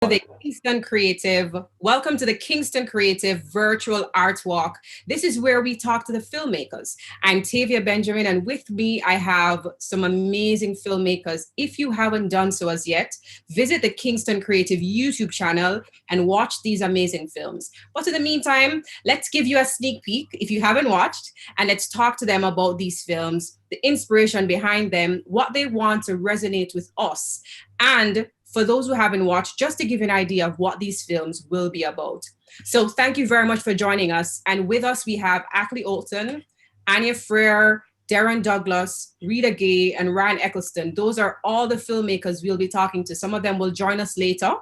the Kingston Creative. Welcome to the Kingston Creative Virtual Art Walk. This is where we talk to the filmmakers. I'm Tavia Benjamin, and with me, I have some amazing filmmakers. If you haven't done so as yet, visit the Kingston Creative YouTube channel and watch these amazing films. But in the meantime, let's give you a sneak peek if you haven't watched, and let's talk to them about these films, the inspiration behind them, what they want to resonate with us, and for those who haven't watched, just to give you an idea of what these films will be about. So thank you very much for joining us. And with us, we have Ackley Olton, Anya Freer, Darren Douglas, Rita Gay, and Ryan Eccleston. Those are all the filmmakers we'll be talking to. Some of them will join us later.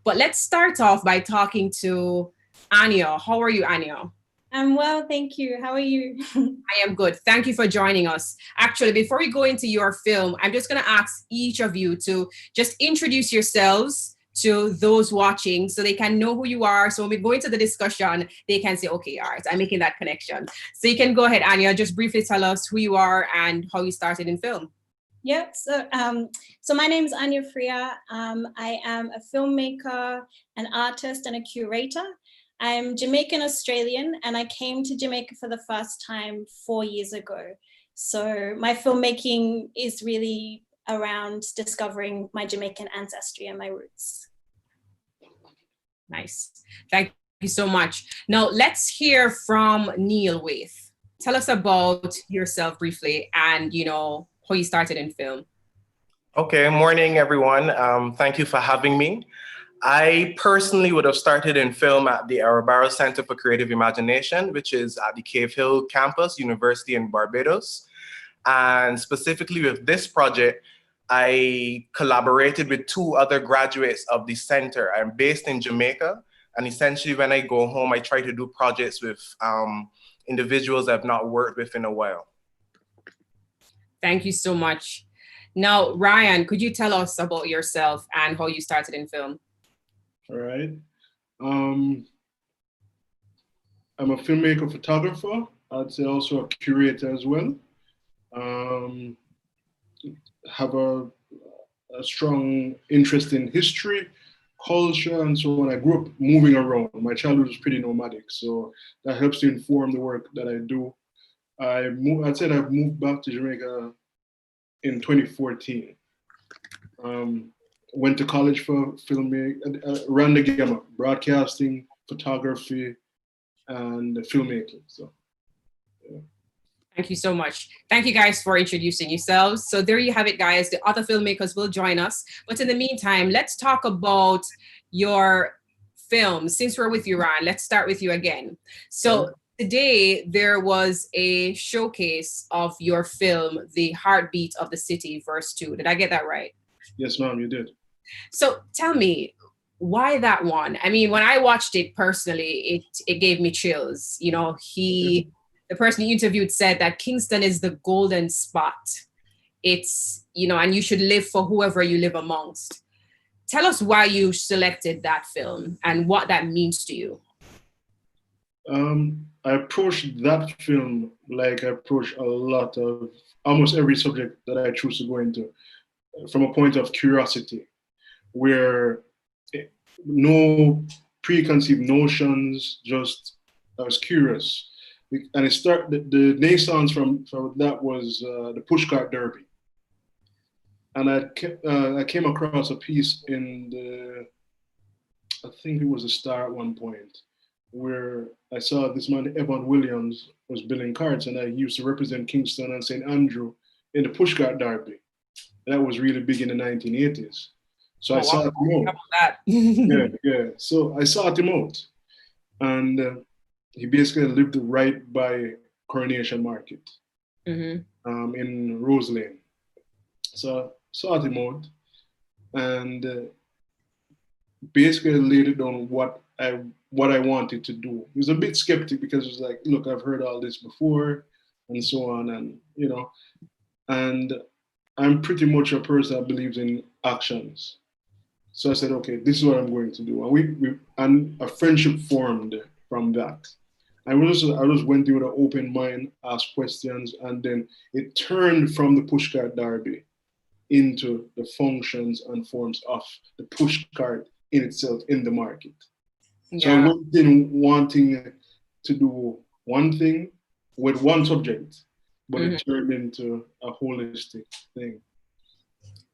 But let's start off by talking to Anya. How are you, Anya? I'm well, thank you. How are you? I am good. Thank you for joining us. Actually, before we go into your film, I'm just going to ask each of you to just introduce yourselves to those watching so they can know who you are. So when we go into the discussion, they can say, okay, all right, I'm making that connection. So you can go ahead, Anya, just briefly tell us who you are and how you started in film. Yep. So my name is Anya Freer. I am a filmmaker, an artist, and a curator. I'm Jamaican Australian, and I came to Jamaica for the first time 4 years ago. So my filmmaking is really around discovering my Jamaican ancestry and my roots. Nice. Thank you so much. Now let's hear from Neil Waith. Tell us about yourself briefly and, how you started in film. Okay, morning, everyone. Thank you for having me. I personally would have started in film at the Arabaro Center for Creative Imagination, which is at the Cave Hill campus, University in Barbados. And specifically with this project, I collaborated with two other graduates of the center. I'm based in Jamaica, and essentially when I go home, I try to do projects with individuals I've not worked with in a while. Thank you so much. Now, Ryan, could you tell us about yourself and how you started in film? All right. I'm a filmmaker, photographer. I'd say also a curator as well. Have a strong interest in history, culture, and so on. I grew up moving around. My childhood was pretty nomadic, so that helps to inform the work that I do. I'd say I've moved back to Jamaica in 2014. Went to college for filmmaking, ran the gamut, broadcasting, photography, and filmmaking. So, yeah. Thank you so much. Thank you guys for introducing yourselves. So there you have it, guys. The other filmmakers will join us. But in the meantime, let's talk about your film. Since we're with you, Ryan, let's start with you again. So today there was a showcase of your film, The Heartbeat of the City, Verse 2. Did I get that right? Yes, ma'am, you did. So tell me, why that one? I mean, when I watched it personally, it gave me chills. The person you interviewed said that Kingston is the golden spot. It's, and you should live for whoever you live amongst. Tell us why you selected that film and what that means to you. I approached that film like I approach almost every subject that I choose to go into, from a point of curiosity, where no preconceived notions, just I was curious. And the naissance from that was the pushcart derby. And I came across a piece in I think it was the Star at one point, where I saw this man, Evan Williams, was building carts, and I used to represent Kingston and St. Andrew in the pushcart derby. That was really big in the 1980s. So I sought him out. Yeah. So I sought him out. And he basically lived right by Coronation Market in Rose Lane. So sought him out and basically laid it on what I wanted to do. He was a bit skeptic because he was like, look, I've heard all this before and so on. And I'm pretty much a person that believes in actions. So I said, okay, this is what I'm going to do. And a friendship formed from that. I just went through with an open mind, asked questions, and then it turned from the pushcart derby into the functions and forms of the pushcart in itself in the market. So I Yeah. went in wanting to do one thing with one subject, but it turned into a holistic thing.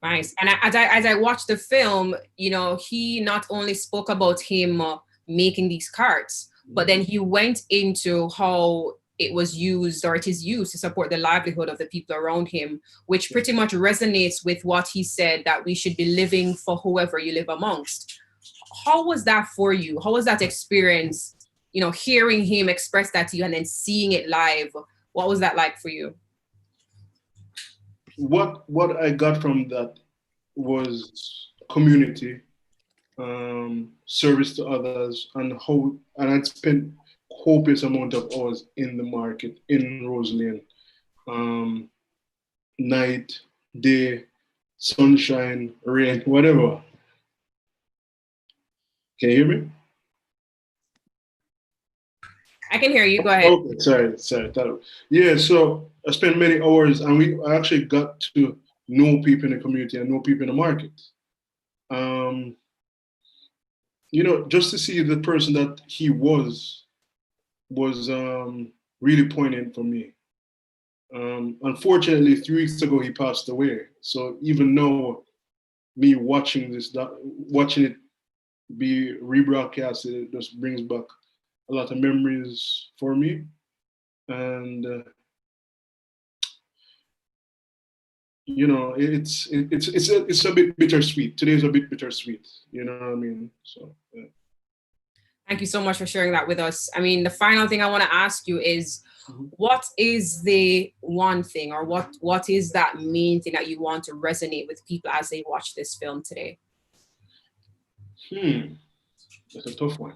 Nice. And as I watched the film, you know, he not only spoke about him making these cards, but then he went into how it was used, or it is used to support the livelihood of the people around him, which pretty much resonates with what he said, that we should be living for whoever you live amongst. How was that for you? How was that experience, you know, hearing him express that to you and then seeing it live? What was that like for you? What I got from that was community, service to others, and I'd spent copious amount of hours in the market in Rose Lane, night, day, sunshine, rain, whatever. Can you hear me? I can hear you. Go ahead. Okay, sorry. Yeah, so I spent many hours, and I actually got to know people in the community and know people in the market. You know, just to see the person that he was really poignant for me. Unfortunately, 3 weeks ago he passed away. So even now, me watching it be rebroadcasted, it just brings back a lot of memories for me, and you know, it's a bit bittersweet. Today's a bit bittersweet. You know what I mean? So. Yeah. Thank you so much for sharing that with us. I mean, the final thing I want to ask you is, what is the one thing, or what is that main thing that you want to resonate with people as they watch this film today? That's a tough one.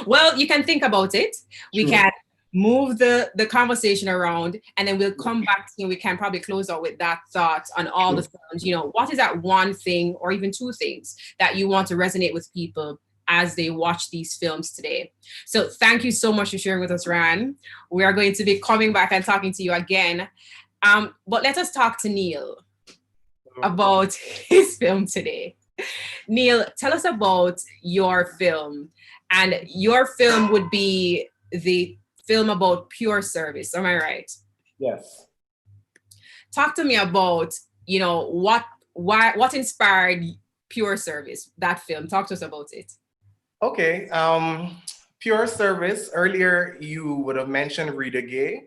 Well, you can think about it. We can move the conversation around, and then we'll come back to, we can probably close out with that thought on all the films. You know, what is that one thing, or even two things, that you want to resonate with people as they watch these films today? So thank you so much for sharing with us, Ran. We are going to be coming back and talking to you again. But let us talk to Neil about his film today. Neil, tell us about your film. And your film would be the film about pure service. Am I right? Yes. Talk to me about, you know, what inspired Pure Service, that film. Talk to us about it. Okay. Pure Service. Earlier, you would have mentioned Rita Gay,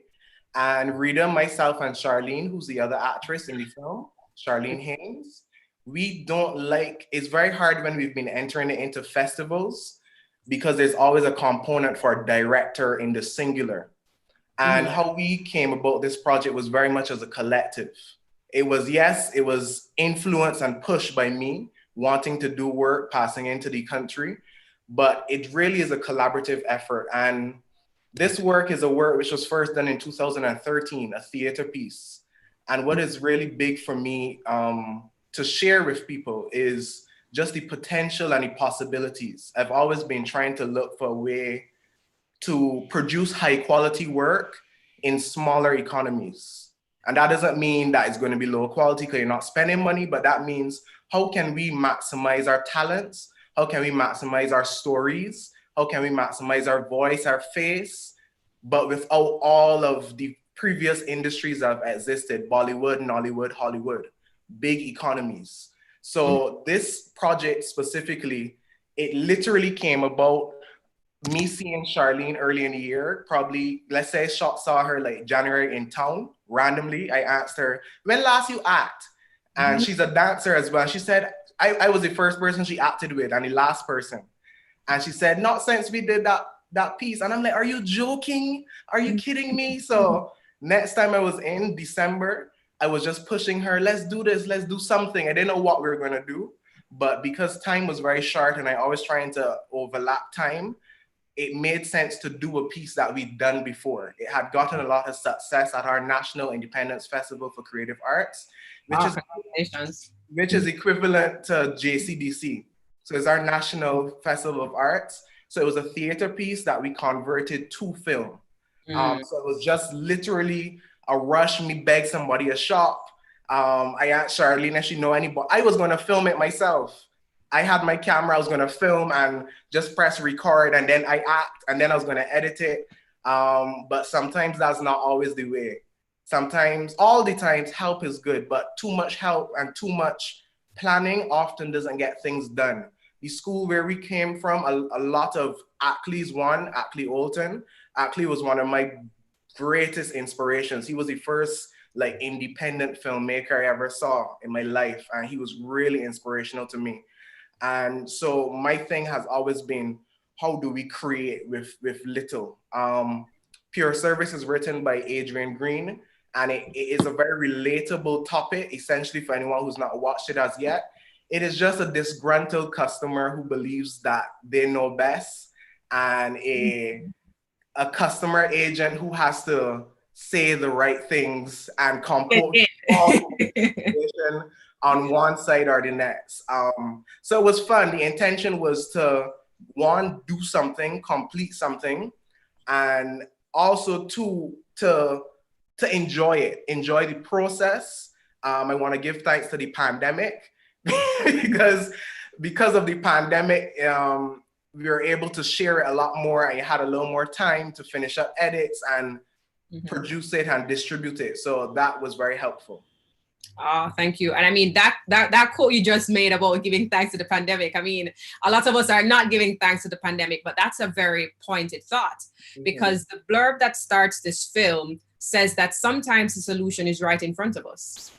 and Rita, myself, and Charlene, who's the other actress in the film, Charlene Haynes. We don't like, it's very hard when we've been entering it into festivals, because there's always a component for a director in the singular. And how we came about this project was very much as a collective. It was influenced and pushed by me wanting to do work, passing into the country, but it really is a collaborative effort. And this work is a work which was first done in 2013, a theater piece. And what is really big for me to share with people is just the potential and the possibilities. I've always been trying to look for a way to produce high quality work in smaller economies. And that doesn't mean that it's going to be low quality because you're not spending money, but that means, how can we maximize our talents? How can we maximize our stories? How can we maximize our voice, our face, but without all of the previous industries that have existed, Bollywood, Nollywood, Hollywood, big economies. So this project specifically, it literally came about me seeing Charlene early in the year, probably, let's say, saw her like January in town, randomly. I asked her, when last you act? And she's a dancer as well. She said, I was the first person she acted with and the last person. And she said, not since we did that piece. And I'm like, are you joking? Are you kidding me? So next time I was in December, I was just pushing her, let's do this, let's do something. I didn't know what we were gonna do, but because time was very short and I always trying to overlap time, it made sense to do a piece that we'd done before. It had gotten a lot of success at our National Independence Festival for Creative Arts, which is equivalent to JCDC. So it's our National Festival of Arts. So it was a theater piece that we converted to film. So it was just literally a rush, me beg somebody a shop. I asked Charlene if she know anybody. I was going to film it myself. I had my camera, I was going to film and just press record, and then I act, and then I was going to edit it. But sometimes that's not always the way. Sometimes, all the times, help is good, but too much help and too much planning often doesn't get things done. The school where we came from, a lot of Ackley's one, Ackley Olton. Ackley was one of my greatest inspirations. He was the first like independent filmmaker I ever saw in my life, and he was really inspirational to me. And so my thing has always been, how do we create with little? Pure Service is written by Adrian Green, and it is a very relatable topic, essentially, for anyone who's not watched it as yet. It is just a disgruntled customer who believes that they know best, and a customer agent who has to say the right things and compose all the on one side or the next. So it was fun. The intention was to, one, do something, complete something, and also two, to enjoy it, enjoy the process. I want to give thanks to the pandemic because of the pandemic, we were able to share it a lot more, and you had a little more time to finish up edits and produce it and distribute it. So that was very helpful. Oh, thank you. And I mean, that quote you just made about giving thanks to the pandemic, I mean, a lot of us are not giving thanks to the pandemic, but that's a very pointed thought, because the blurb that starts this film says that sometimes the solution is right in front of us.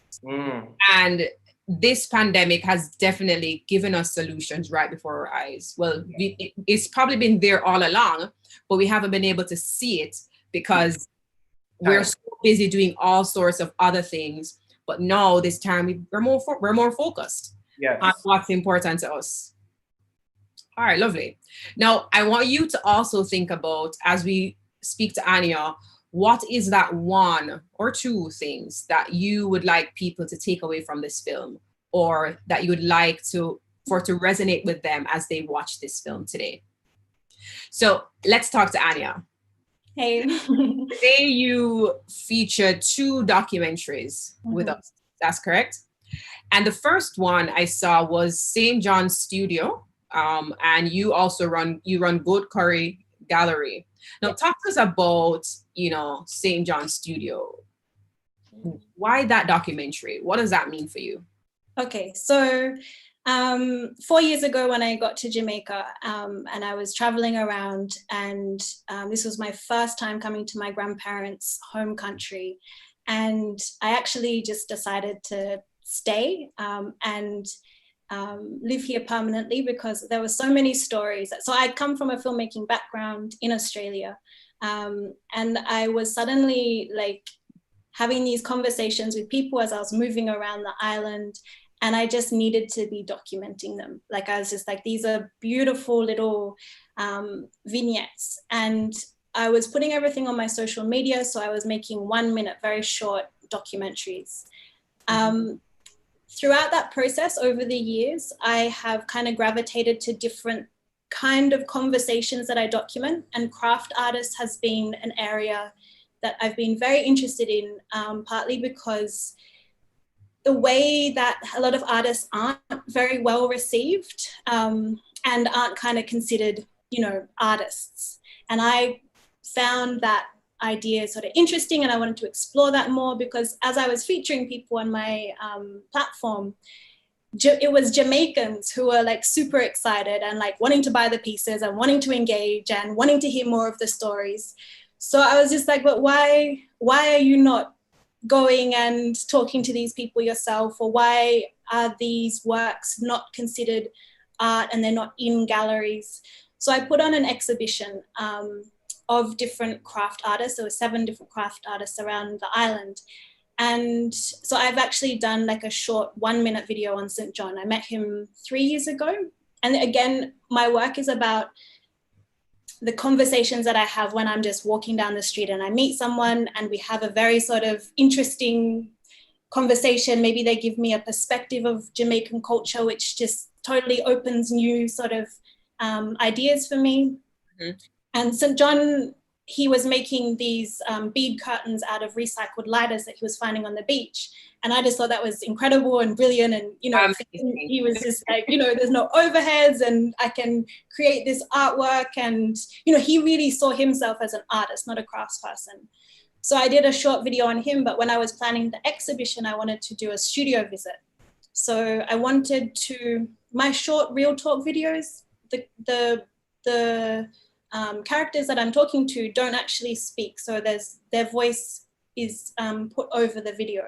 And this pandemic has definitely given us solutions right before our eyes. Well, it's probably been there all along, but we haven't been able to see it because we're so busy doing all sorts of other things. But now this time we're more focused on what's important to us. All right, lovely. Now I want you to also think about, as we speak to Anya, what is that one or two things that you would like people to take away from this film, or that you would like to resonate with them as they watch this film today? So let's talk to Anya. Hey. Today you featured 2 documentaries with us. That's correct. And the first one I saw was St. John's Studio, and you also run Good Curry Gallery. Now talk to us about, St. John's Studio. Why that documentary? What does that mean for you? Okay, so 4 years ago when I got to Jamaica, and I was traveling around, and this was my first time coming to my grandparents' home country. And I actually just decided to stay and live here permanently, because there were so many stories. So I'd come from a filmmaking background in Australia, and I was suddenly like having these conversations with people as I was moving around the island, and I just needed to be documenting them. Like I was just like, these are beautiful little vignettes, and I was putting everything on my social media. So I was making 1 minute, very short documentaries. Throughout that process over the years, I have kind of gravitated to different kind of conversations that I document, and craft artists has been an area that I've been very interested in, partly because the way that a lot of artists aren't very well received and aren't kind of considered, artists. And I found that idea sort of interesting, and I wanted to explore that more, because as I was featuring people on my platform, it was Jamaicans who were like super excited and like wanting to buy the pieces and wanting to engage and wanting to hear more of the stories. So I was just like, but why are you not going and talking to these people yourself? Or why are these works not considered art and they're not in galleries? So I put on an exhibition of different craft artists. There were 7 different craft artists around the island. And so I've actually done like a short 1 minute video on St. John. I met him 3 years ago. And again, my work is about the conversations that I have when I'm just walking down the street and I meet someone and we have a very sort of interesting conversation. Maybe they give me a perspective of Jamaican culture, which just totally opens new sort of ideas for me. And St. John he was making these bead curtains out of recycled lighters that he was finding on the beach. And I just thought that was incredible and brilliant. And, you know, he was just like, you know, there's no overheads and I can create this artwork. And, you know, he really saw himself as an artist, not a craftsperson. So I did a short video on him, but when I was planning the exhibition, I wanted to do a studio visit. So I wanted to, my short real talk videos, the characters that I'm talking to don't actually speak. So their voice is put over the video.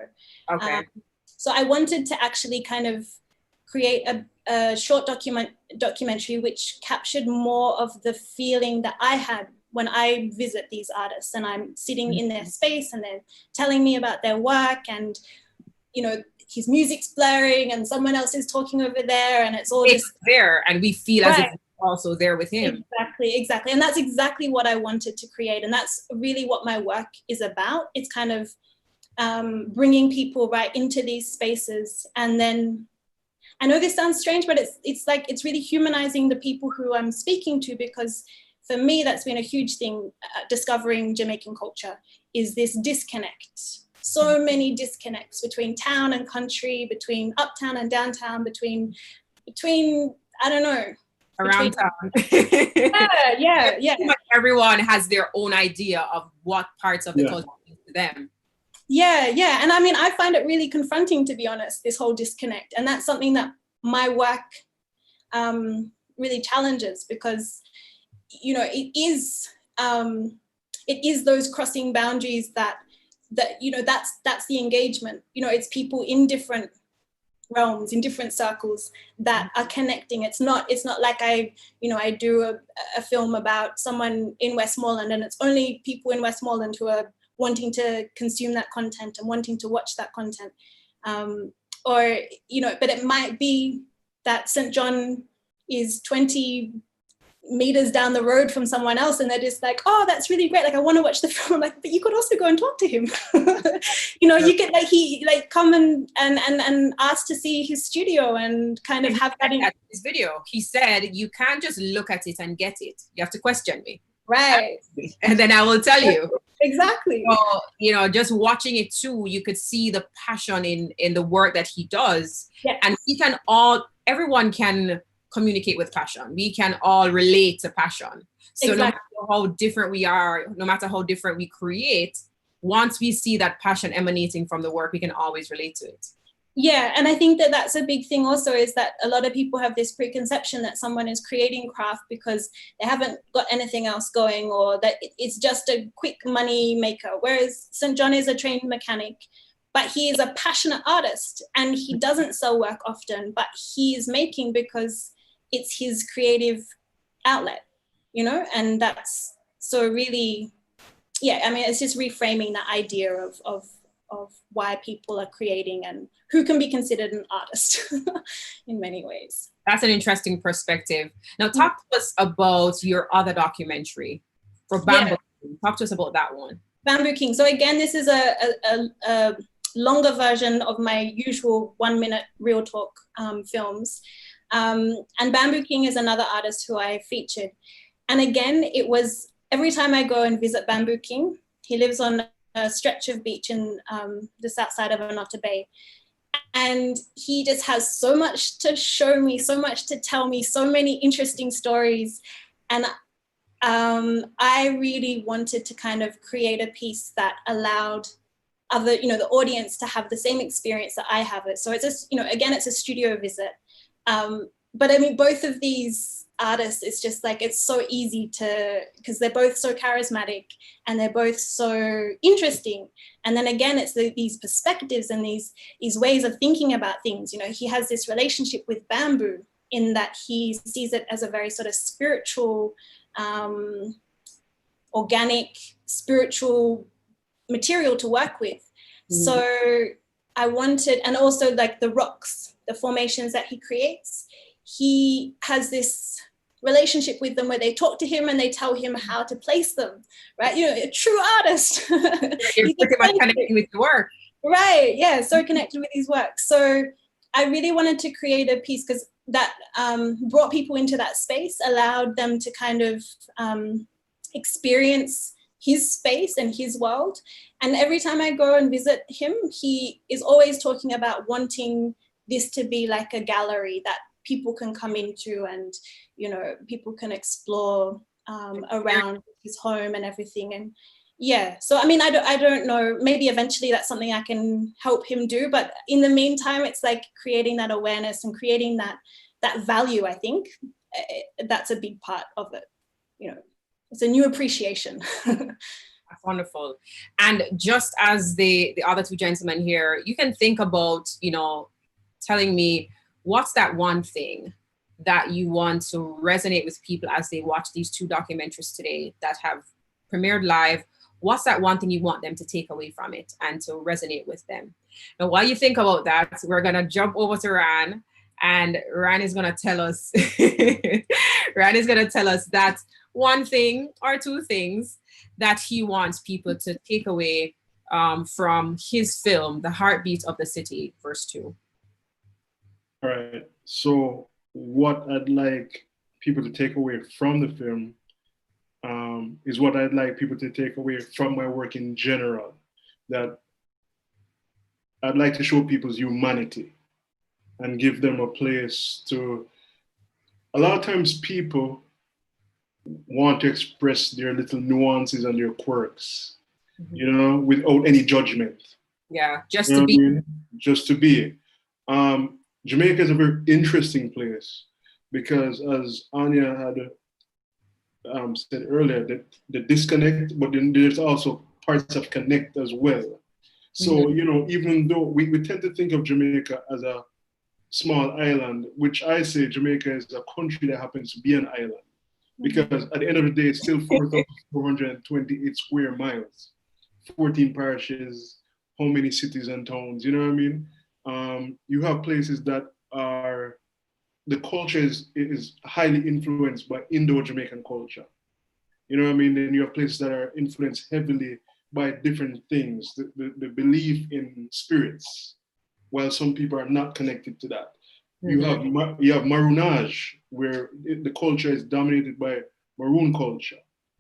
Okay. So I wanted to actually kind of create a short documentary which captured more of the feeling that I had when I visit these artists and I'm sitting in their space and they're telling me about their work and, you know, his music's blaring and someone else is talking over there and it's all just there and we feel as if we're also there with him. Exactly. And that's exactly what I wanted to create. And that's really what my work is about. It's kind of bringing people right into these spaces. And then I know this sounds strange, but it's like, it's really humanizing the people who I'm speaking to, because for me, that's been a huge thing, discovering Jamaican culture, is this disconnect. So many disconnects between town and country, between uptown and downtown, between I don't know. Around town. Yeah. Everyone has their own idea of what parts of the culture mean to them. Yeah. And I mean, I find it really confronting, to be honest, this whole disconnect. And that's something that my work really challenges, because, you know, it is those crossing boundaries that you know, that's the engagement. You know, it's people in different realms, in different circles that are connecting. It's not like I do a film about someone in Westmoreland and it's only people in Westmoreland who are wanting to consume that content and wanting to watch that content. Or, you know, but it might be that St. John is 20 meters down the road from someone else and they're just like, oh, that's really great, like I want to watch the film. Like, but you could also go and talk to him. You know, you could come and ask to see his studio and kind of have that in his video. He said you can't just look at it and get it, you have to question me, right? And then I will tell you. Exactly. So, you know, just watching it too, you could see the passion in the work that he does. Yes. And everyone can communicate with passion. We can all relate to passion. So exactly. No matter how different we are, no matter how different we create, once we see that passion emanating from the work, we can always relate to it. Yeah, and I think that that's a big thing also, is that a lot of people have this preconception that someone is creating craft because they haven't got anything else going, or that it's just a quick money maker. Whereas St. John is a trained mechanic, but he is a passionate artist and he doesn't sell work often, but he is making because it's his creative outlet, you know? And that's so really, yeah, I mean, it's just reframing that idea of why people are creating and who can be considered an artist in many ways. That's an interesting perspective. Now talk to us about your other documentary for Bamboo King. Talk to us about that one. Bamboo King. So again, this is a longer version of my usual 1-minute real talk films. And Bamboo King is another artist who I featured. And again, it was every time I go and visit Bamboo King, he lives on a stretch of beach in the south side of Anota Bay. And he just has so much to show me, so much to tell me, so many interesting stories. And I really wanted to kind of create a piece that allowed other, you know, the audience to have the same experience that I have it. So it's just, you know, again, it's a studio visit. But I mean, both of these artists, it's just like, it's so easy to, because they're both so charismatic and they're both so interesting. And then again, it's these perspectives and these ways of thinking about things. You know, he has this relationship with bamboo in that he sees it as a very sort of spiritual, organic, spiritual material to work with. So I wanted, and also like the rocks, the formations that he creates, he has this relationship with them where they talk to him and they tell him how to place them, right? You know, a true artist. You're pretty much connecting with the work. Right, yeah, so connected with his work. So I really wanted to create a piece because that brought people into that space, allowed them to kind of experience his space and his world. And every time I go and visit him, he is always talking about wanting this to be like a gallery that people can come into and, you know, people can explore around his home and everything. And yeah, so I mean, I don't know, maybe eventually that's something I can help him do, but in the meantime, it's like creating that awareness and creating that value. I think that's a big part of it. You know, it's a new appreciation. That's wonderful. And just as the other two gentlemen here, you can think about, you know, telling me what's that one thing that you want to resonate with people as they watch these two documentaries today that have premiered live. What's that one thing you want them to take away from it and to resonate with them? Now, while you think about that, we're going to jump over to Ran, and Ran is going to tell us, Ran is going to tell us that one thing or two things that he wants people to take away from his film, The Heartbeat of the City, verse 2. All right. So what I'd like people to take away from the film is what I'd like people to take away from my work in general. That I'd like to show people's humanity and give them a place to. A lot of times people want to express their little nuances and their quirks, you know, without any judgment. Yeah, just You know to be. what I mean? Just to be. Jamaica is a very interesting place because, as Anya had said earlier, that the disconnect, but then there's also parts of connect as well. So, you know, even though we tend to think of Jamaica as a small island, which I say Jamaica is a country that happens to be an island, because at the end of the day, it's still 4,428 square miles, 14 parishes, how many cities and towns, you know what I mean? You have places that are, the culture is highly influenced by Indo-Jamaican culture. You know what I mean? Then you have places that are influenced heavily by different things, the belief in spirits, while some people are not connected to that. You have Maroonage, where the culture is dominated by Maroon culture.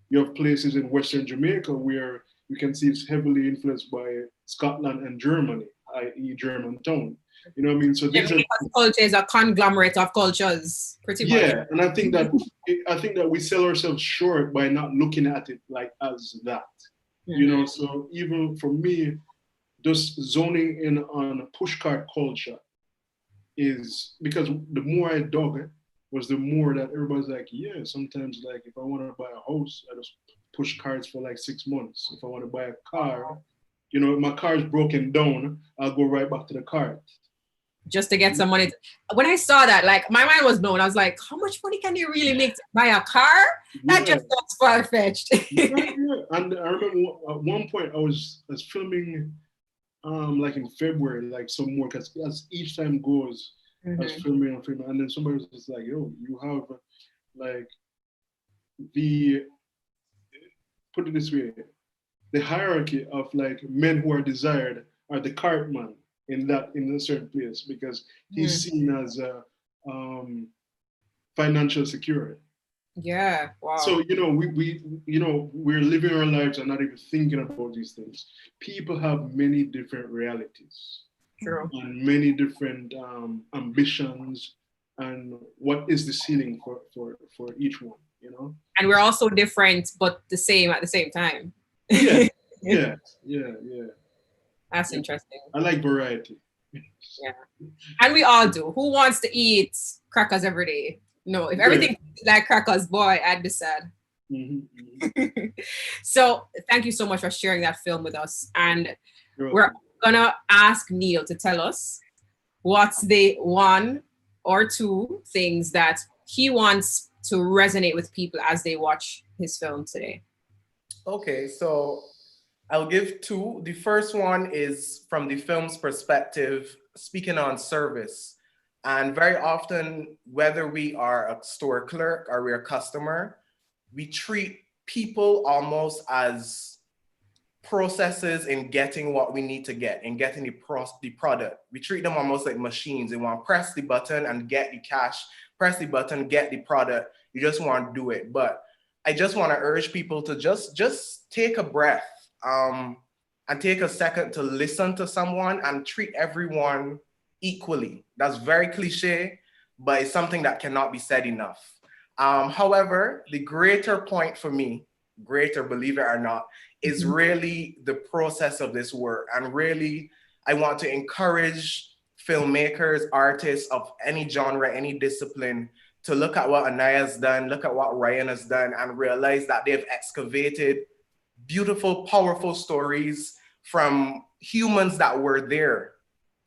You have places in Western Jamaica where you can see it's heavily influenced by Scotland and Germany, i.e. Germantown. You know what I mean? So these culture is a conglomerate of cultures, pretty much. Yeah, and I think that we sell ourselves short by not looking at it like as that. You know, so even for me, just zoning in on pushcart culture is because the more I dug was the more that everybody's like, yeah, sometimes like if I want to buy a house, I just push carts for like 6 months. If I want to buy a car, you know, if my car is broken down, I'll go right back to the cart. Just to get some money. When I saw that, like my mind was blown. I was like, how much money can you really make to buy a car? That just sounds far-fetched. And I remember at one point I was filming like in February, like some more, because as each time goes, I was filming, and then somebody was just like, yo, you have like put it this way, the hierarchy of like men who are desired are the cartman in a certain place, because he's seen as financial security. Yeah, wow. So, you know, we're living our lives and not even thinking about these things. People have many different realities. True. And many different ambitions, and what is the ceiling for each one, you know? And we're also different, but the same at the same time. Yeah. That's interesting. I like variety. Yeah. And we all do. Who wants to eat crackers every day? No, if everything like crackers, boy, I'd be sad. So thank you so much for sharing that film with us. And we're gonna ask Neil to tell us what's the one or two things that he wants to resonate with people as they watch his film today. Okay, so I'll give two. The first one is from the film's perspective, speaking on service. And very often, whether we are a store clerk or we're a customer, we treat people almost as processes in getting what we need to get, in getting the product. We treat them almost like machines. They want to press the button and get the cash, press the button, get the product. You just want to do it. But I just want to urge people to just take a breath, and take a second to listen to someone and treat everyone equally. That's very cliche, but it's something that cannot be said enough. However, the greater point for me, greater, believe it or not, is really the process of this work. And really, I want to encourage filmmakers, artists of any genre, any discipline, to look at what Anaya's done, look at what Ryan has done, and realize that they've excavated beautiful, powerful stories from humans that were there,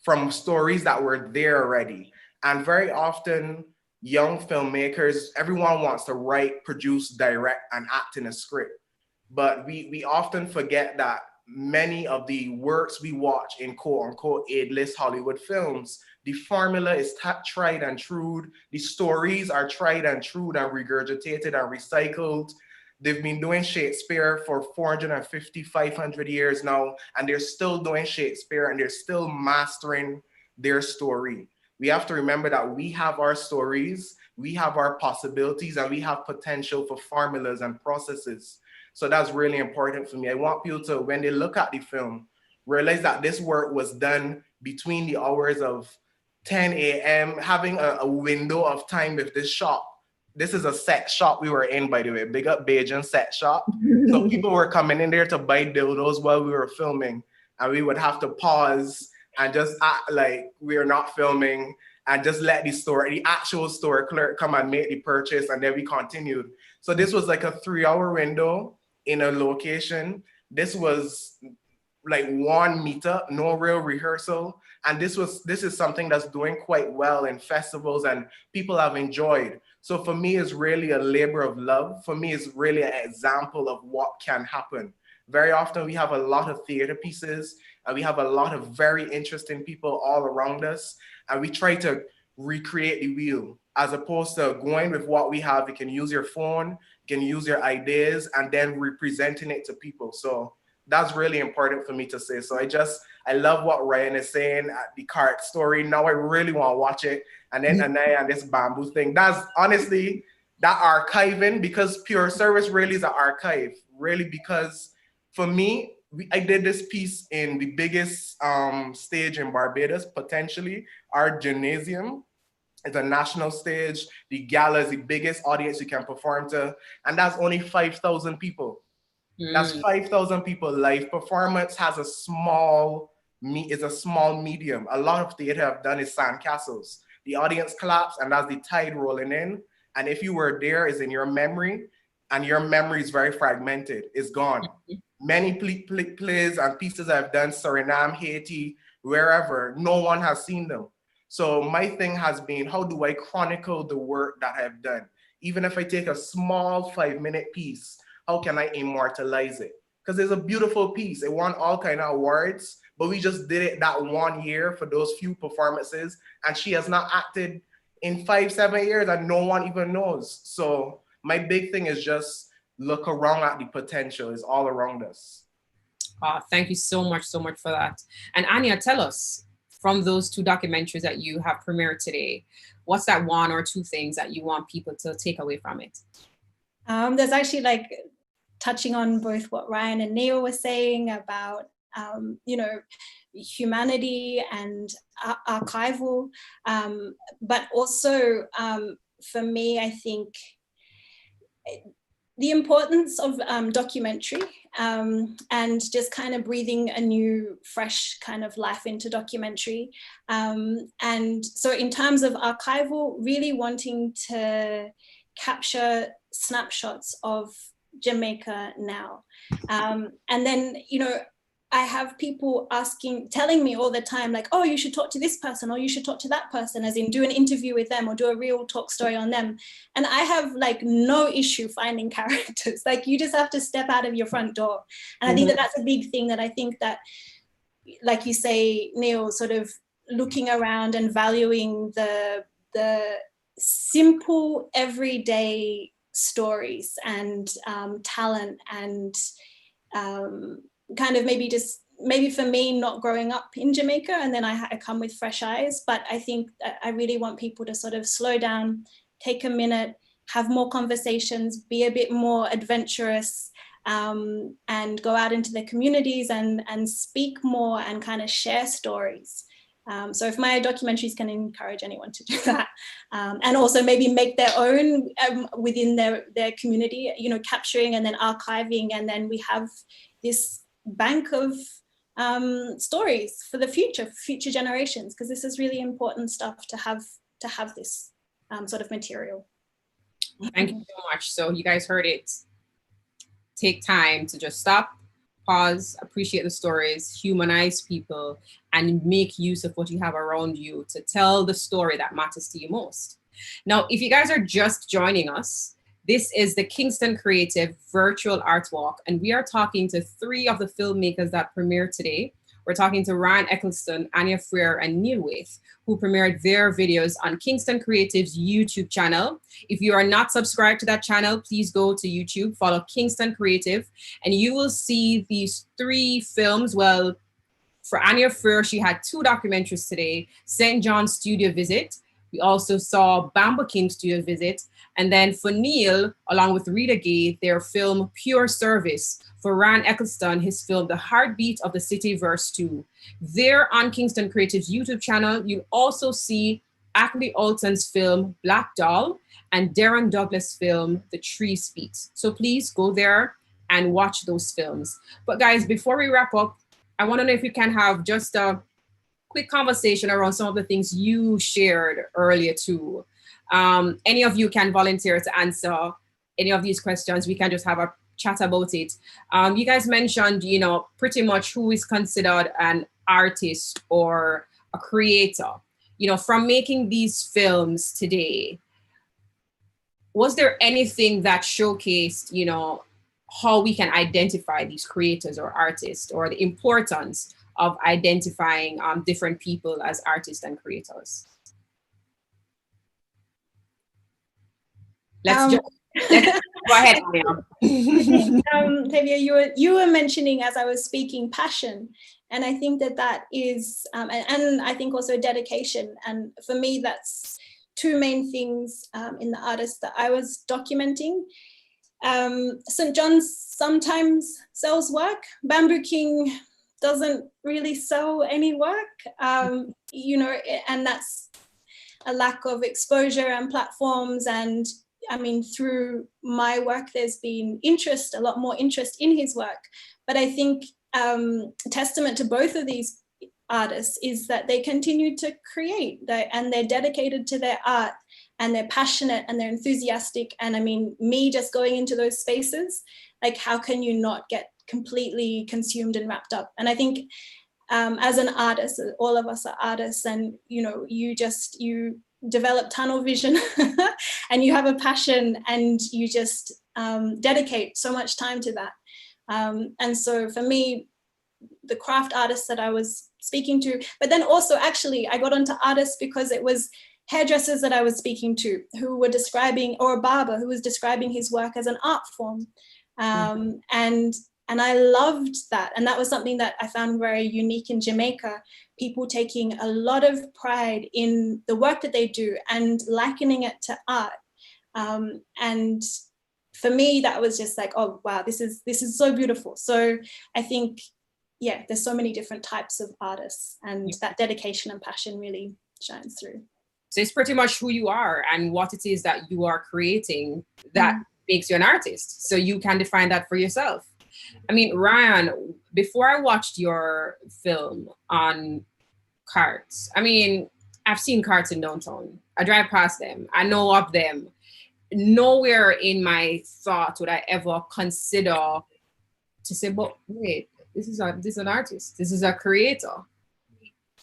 from stories that were there already. And very often, young filmmakers, everyone wants to write, produce, direct, and act in a script. But we often forget that many of the works we watch in quote unquote A-list Hollywood films, the formula is tried and true. The stories are tried and true and regurgitated and recycled. They've been doing Shakespeare for 450, 500 years now, and they're still doing Shakespeare and they're still mastering their story. We have to remember that we have our stories, we have our possibilities, and we have potential for formulas and processes. So that's really important for me. I want people to, when they look at the film, realize that this work was done between the hours of 10 a.m., having a window of time with this shop. This is a sex shop we were in, by the way, big up Bajan sex shop. So people were coming in there to buy dildos while we were filming, and we would have to pause and just act like we are not filming and just let the actual store clerk come and make the purchase, and then we continued. So this was like a 3-hour window in a location. This was like one meetup, no real rehearsal. And this is something that's doing quite well in festivals and people have enjoyed. So for me, it's really a labor of love. For me, it's really an example of what can happen. Very often we have a lot of theater pieces and we have a lot of very interesting people all around us. And we try to recreate the wheel as opposed to going with what we have. You can use your phone, you can use your ideas and then representing it to people. So that's really important for me to say. So I love what Ryan is saying at the cart story. Now I really want to watch it. And then Anaya and this bamboo thing. That's honestly, that archiving, because Pure Service really is an archive, really, because for me, I did this piece in the biggest stage in Barbados, potentially, our gymnasium. It's a national stage. The gala is the biggest audience you can perform to. And that's only 5,000 people. That's 5,000 people. Live performance has a small medium. A lot of theater have done is sandcastles. The audience claps and that's the tide rolling in. And if you were there, it's in your memory, and your memory is very fragmented. It's gone. Many plays and pieces I've done, Suriname, Haiti, wherever, no one has seen them. So my thing has been, how do I chronicle the work that I've done? Even if I take a small 5-minute piece, how can I immortalize it? Because it's a beautiful piece. It won all kind of awards, but we just did it that 1 year for those few performances. And she has not acted in 5-7 years and no one even knows. So my big thing is just look around at the potential. It's all around us. Thank you so much for that. And Anya, tell us, from those 2 documentaries that you have premiered today, what's that 1 or 2 things that you want people to take away from it? There's actually, like, touching on both what Ryan and Neil were saying about, humanity and archival, but also for me, I think the importance of documentary and just kind of breathing a new, fresh kind of life into documentary. And so in terms of archival, really wanting to capture snapshots of Jamaica now. And then, I have people telling me all the time, like, oh, you should talk to this person, or you should talk to that person, as in do an interview with them or do a real talk story on them. And I have, like, no issue finding characters. Like, you just have to step out of your front door. And I think that that's a big thing, that I think that, like you say, Neil, sort of looking around and valuing the simple everyday stories and talent and kind of maybe for me, not growing up in Jamaica, and then I come with fresh eyes. But I think I really want people to sort of slow down, take a minute, have more conversations, be a bit more adventurous, and go out into their communities and speak more and kind of share stories. So if my documentaries can encourage anyone to do that, and also maybe make their own within their community, you know, capturing and then archiving, and then we have this bank of stories for the future generations, because this is really important stuff to have this sort of material. Thank you so much. So you guys heard it. Take time to just stop, pause, appreciate the stories, humanize people, and make use of what you have around you to tell the story that matters to you most. Now, if you guys are just joining us, this is the Kingston Creative Virtual Art Walk, and we are talking to 3 of the filmmakers that premiered today. We're talking to Ryan Eccleston, Anya Freer, and Neil Waith, who premiered their videos on Kingston Creative's YouTube channel. If you are not subscribed to that channel, please go to YouTube, follow Kingston Creative, and you will see these 3 films. Well, for Anya Freer, she had 2 documentaries today, St. John's Studio Visit. We also saw Bamboo King Studio Visit. And then for Neil, along with Rita Gay, their film Pure Service. For Ryan Eccleston, his film The Heartbeat of the City Verse 2. There on Kingston Creative's YouTube channel, you'll also see Ackley Alton's film Black Doll and Darren Douglas' film The Tree Speaks. So please go there and watch those films. But guys, before we wrap up, I want to know if you can have just a quick conversation around some of the things you shared earlier too. Any of you can volunteer to answer any of these questions. We can just have a chat about it. You guys mentioned, you know, pretty much who is considered an artist or a creator. You know, from making these films today, was there anything that showcased, you know, how we can identify these creators or artists, or the importance of identifying different people as artists and creators? Let's go ahead. Tavia, you were mentioning as I was speaking passion, and I think that is and I think also dedication, and for me that's 2 main things in the artists that I was documenting. St. John's sometimes sells work. Bamboo King doesn't really sell any work, you know, and that's a lack of exposure and platforms. And I mean, through my work, there's been a lot more interest in his work. But I think testament to both of these artists is that they continue to create, and they're dedicated to their art, and they're passionate and they're enthusiastic. And I mean, me just going into those spaces, like, how can you not get completely consumed and wrapped up? And I think as an artist, all of us are artists, and you know, you develop tunnel vision and you have a passion, and you just dedicate so much time to that. And so for me, the craft artists that I was speaking to, but then also actually I got onto artists because it was hairdressers that I was speaking to who were describing, or a barber who was describing his work as an art form. And I loved that. And that was something that I found very unique in Jamaica, people taking a lot of pride in the work that they do and likening it to art. And for me, that was just like, oh, wow, this is so beautiful. So I think, yeah, there's so many different types of artists, and that dedication and passion really shines through. So it's pretty much who you are and what it is that you are creating that makes you an artist. So you can define that for yourself. I mean, Ryan, before I watched your film on carts, I mean, I've seen carts in downtown. I drive past them. I know of them. Nowhere in my thought would I ever consider to say, but wait, this is an artist. This is a creator.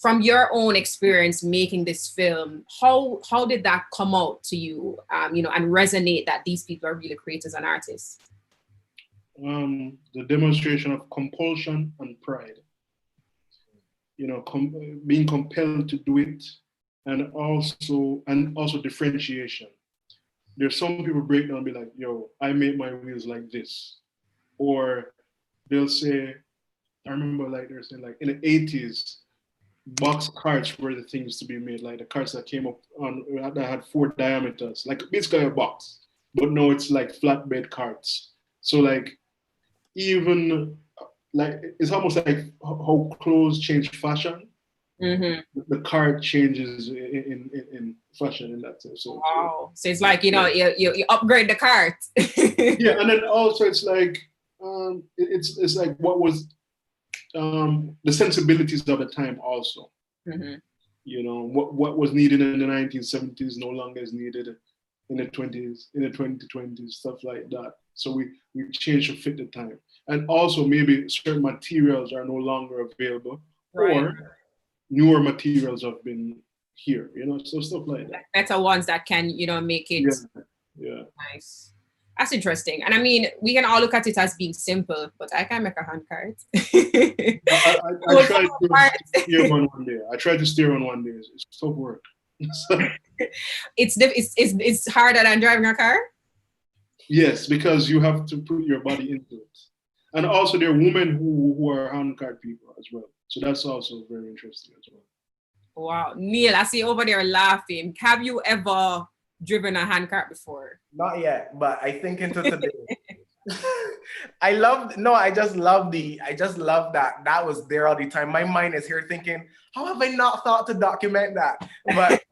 From your own experience making this film, how did that come out to you, you know, and resonate that these people are really creators and artists? The demonstration of compulsion and pride. You know, being compelled to do it, and also differentiation. There's some people break down and be like, yo, I made my wheels like this. Or they'll say, I remember like they're saying like in the 80s, box carts were the things to be made, like the carts that came up on that had 4 diameters, like basically a box. but now it's like flatbed carts. So like even like it's almost like how clothes change fashion. Mm-hmm. The cart changes in fashion in that sense. So, Wow. So it's like, you upgrade the cart. yeah, and then also it's like it's like what was the sensibilities of the time also. Mm-hmm. You know, what was needed in the 1970s no longer is needed in the 20s, in the 2020s, stuff like that. So we changed to fit the time. And also maybe certain materials are no longer available, Right. or newer materials have been here, so stuff like that. Better ones that can, make it Yeah. nice. That's interesting. And I mean, we can all look at it as being simple, but I can make a hand cart. I tried to steer one day. I tried to steer one day. It's tough work. It's harder than driving a car? Yes, because you have to put your body into it. And also there are women who are handcart people as well. So that's also very interesting as well. Wow. Neil, I see you over there laughing. Have you ever driven a handcart before? Not yet, but I think into today. I just love that was there all the time. My mind is here thinking, how have I not thought to document that? But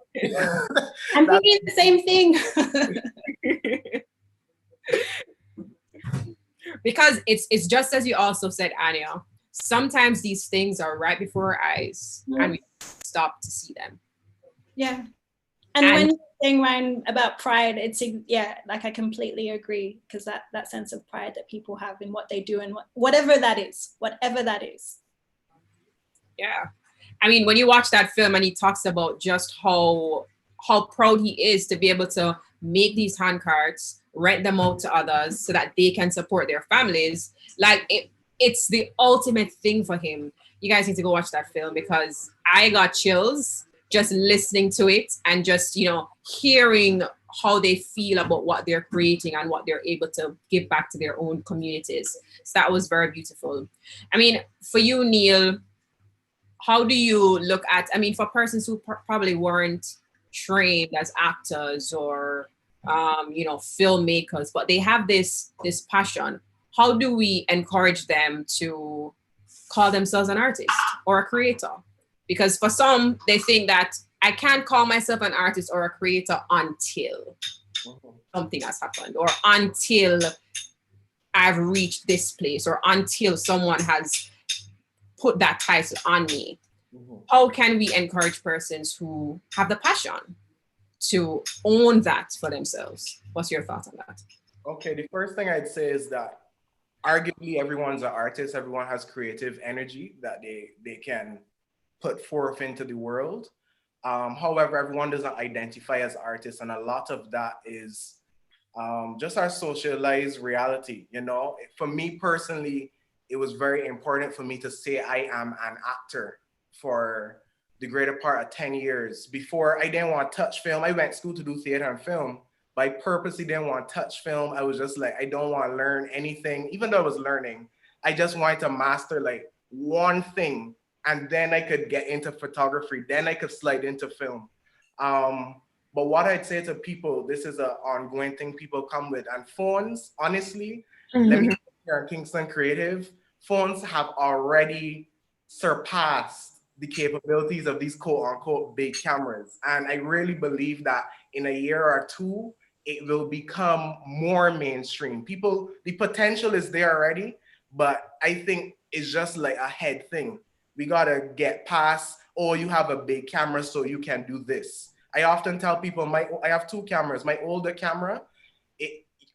I'm thinking the same thing. Because it's just as you also said, Anya, sometimes these things are right before our eyes and we stop to see them. Yeah. And when you're saying, Ryan, about pride, it's, like I completely agree, because that sense of pride that people have in what they do and whatever that is. Yeah. I mean, when you watch that film and he talks about just how proud he is to be able to make these handcarts, rent them out to others so that they can support their families, like it's the ultimate thing for him. You guys need to go watch that film, because I got chills just listening to it and just, hearing how they feel about what they're creating and what they're able to give back to their own communities. So that was very beautiful. I mean, for you, Neil, how do you look at, for persons who probably weren't trained as actors or, filmmakers, but they have this passion, how do we encourage them to call themselves an artist or a creator? Because for some, they think that I can't call myself an artist or a creator until something has happened, or until I've reached this place, or until someone has put that title on me. How can we encourage persons who have the passion to own that for themselves? What's your thoughts on that? Okay, the first thing I'd say is that arguably everyone's an artist. Everyone has creative energy that they can put forth into the world. However, everyone doesn't identify as artists, and a lot of that is just our socialized reality. For me personally, it was very important for me to say I am an actor for the greater part of 10 years. Before, I didn't want to touch film. I went to school to do theater and film, but I purposely didn't want to touch film. I was just like, I don't want to learn anything. Even though I was learning, I just wanted to master like one thing, and then I could get into photography. Then I could slide into film. But what I'd say to people, this is an ongoing thing people come with. And phones, honestly, let me here at Kingston Creative, phones have already surpassed the capabilities of these quote unquote big cameras. And I really believe that in a year or two, it will become more mainstream. People, the potential is there already, but I think it's just like a head thing. We gotta get past, oh, you have a big camera, so you can do this. I often tell people, I have two cameras. My older camera,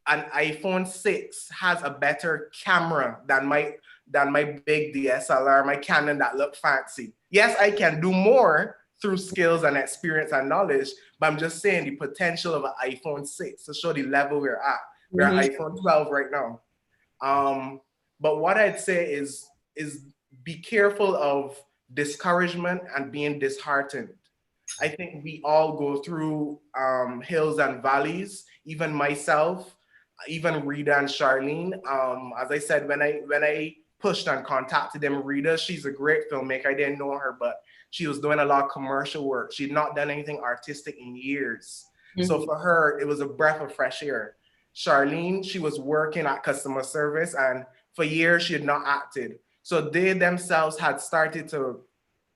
an iPhone 6 has a better camera than my big DSLR, my Canon that look fancy. Yes, I can do more through skills and experience and knowledge, but I'm just saying the potential of an iPhone 6 to show the level we're at. We're at iPhone 12 right now. But what I'd say is be careful of discouragement and being disheartened. I think we all go through hills and valleys, even myself, even Rita and Charlene. As I said, when I pushed and contacted them, Rita, she's a great filmmaker. I didn't know her, but she was doing a lot of commercial work. She'd not done anything artistic in years. So for her, it was a breath of fresh air. Charlene, she was working at customer service, and for years she had not acted. So they themselves had started to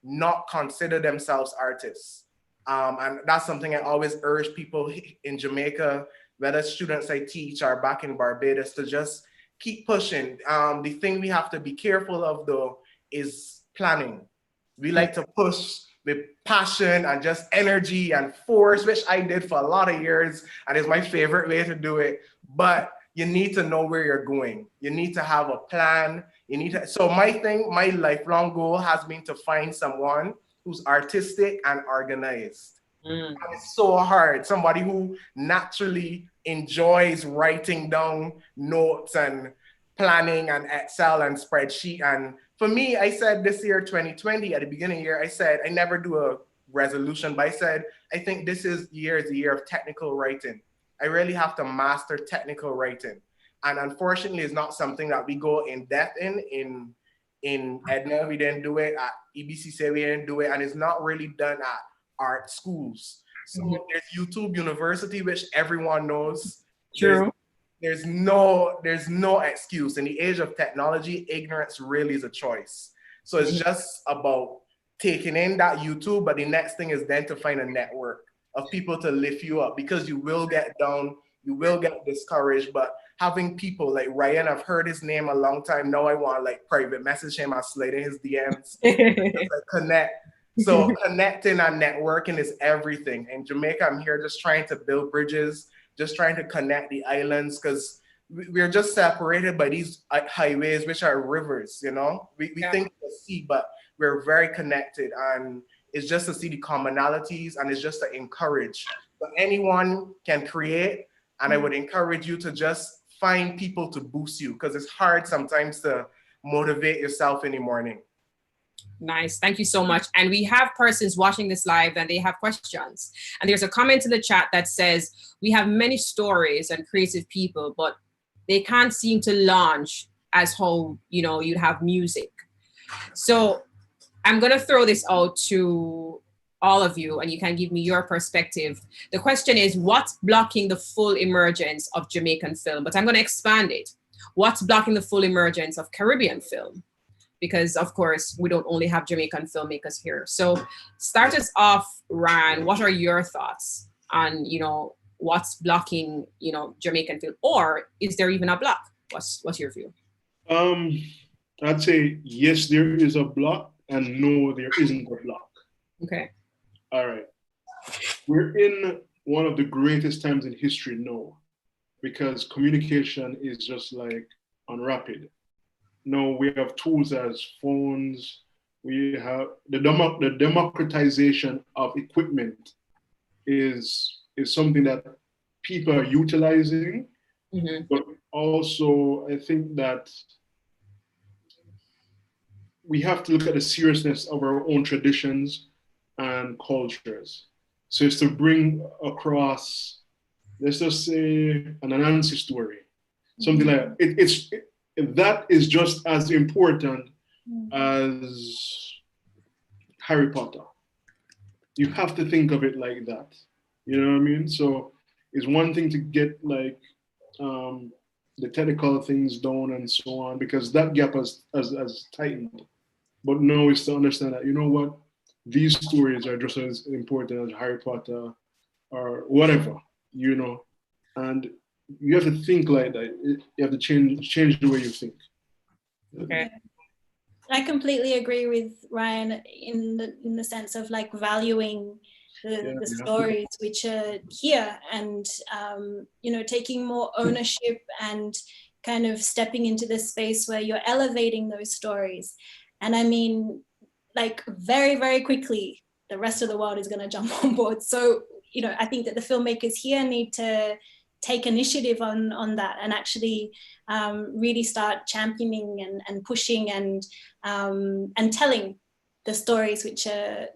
not consider themselves artists. And that's something I always urge people in Jamaica, whether students I teach or back in Barbados, to just keep pushing. The thing we have to be careful of though is planning. We like to push with passion and just energy and force, which I did for a lot of years, and is my favorite way to do it. But you need to know where you're going. You need to have a plan. You need to. So my lifelong goal has been to find someone who's artistic and organized. And it's so hard. Somebody who naturally enjoys writing down notes and planning and Excel and spreadsheet. And for me, I said this year, 2020, at the beginning of the year, I said, I never do a resolution, but I said, I think this year is the year of technical writing. I really have to master technical writing. And unfortunately, it's not something that we go in depth in Edna. We didn't do it. At EBCC, we didn't do it. And it's not really done at art schools. So there's YouTube University, which everyone knows. True. There's no excuse. In the age of technology, ignorance really is a choice. So it's just about taking in that YouTube, but the next thing is then to find a network of people to lift you up, because you will get down, you will get discouraged, but having people like Ryan, I've heard his name a long time. Now I want to like private message him, I slide in his DMs, like connect. So connecting and networking is everything. In Jamaica, I'm here just trying to build bridges, just trying to connect the islands, because we're just separated by these highways, which are rivers, you know? We think of the sea, but we're very connected, and it's just to see the commonalities, and it's just to encourage. So anyone can create, and I would encourage you to just find people to boost you, because it's hard sometimes to motivate yourself in the morning. Nice. Thank you so much. And we have persons watching this live and they have questions. And there's a comment in the chat that says, we have many stories and creative people, but they can't seem to launch as how, you know, you'd have music. So I'm going to throw this out to all of you and you can give me your perspective. The question is, what's blocking the full emergence of Jamaican film? But I'm going to expand it. What's blocking the full emergence of Caribbean film? Because of course, we don't only have Jamaican filmmakers here. So start us off, Ryan, what are your thoughts on, you know, what's blocking, you know, Jamaican film, or is there even a block? What's your view? I'd say yes, there is a block, and no, there isn't a block. Okay. All right. We're in one of the greatest times in history now, because communication is just like on rapid. No, we have tools as phones. We have the democratization of equipment is something that people are utilizing. But also, I think that we have to look at the seriousness of our own traditions and cultures. So it's to bring across, let's just say, an Anansi story, something like that. That is just as important as Harry Potter. You have to think of it like that. You know what I mean? So it's one thing to get like the technical things down and so on, because that gap has tightened. But now it's to understand that, you know what, these stories are just as important as Harry Potter or whatever, you know, and you have to think like that. You have to change the way you think. Okay. I completely agree with Ryan in the sense of like valuing the stories which are here, and you know, taking more ownership and kind of stepping into this space where you're elevating those stories. And I mean, like very, very quickly, the rest of the world is going to jump on board. So, you know, I think that the filmmakers here need to take initiative on that and actually really start championing and pushing and telling the stories which are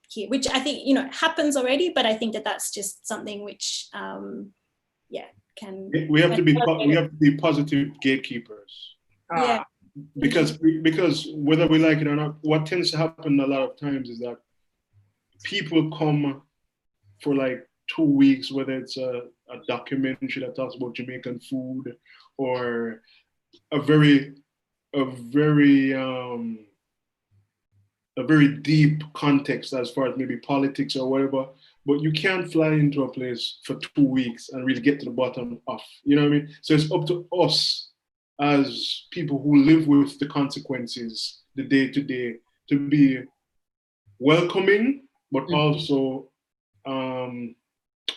here, which I think, you know, happens already, but I think that that's just something which can. We have to be positive gatekeepers. Yeah. Because whether we like it or not, what tends to happen a lot of times is that people come for like 2 weeks, whether it's a a documentary that talks about Jamaican food, or a very a very a very deep context as far as maybe politics or whatever. But you can't fly into a place for 2 weeks and really get to the bottom of, you know what I mean? So it's up to us as people who live with the consequences, the day to day, to be welcoming, but also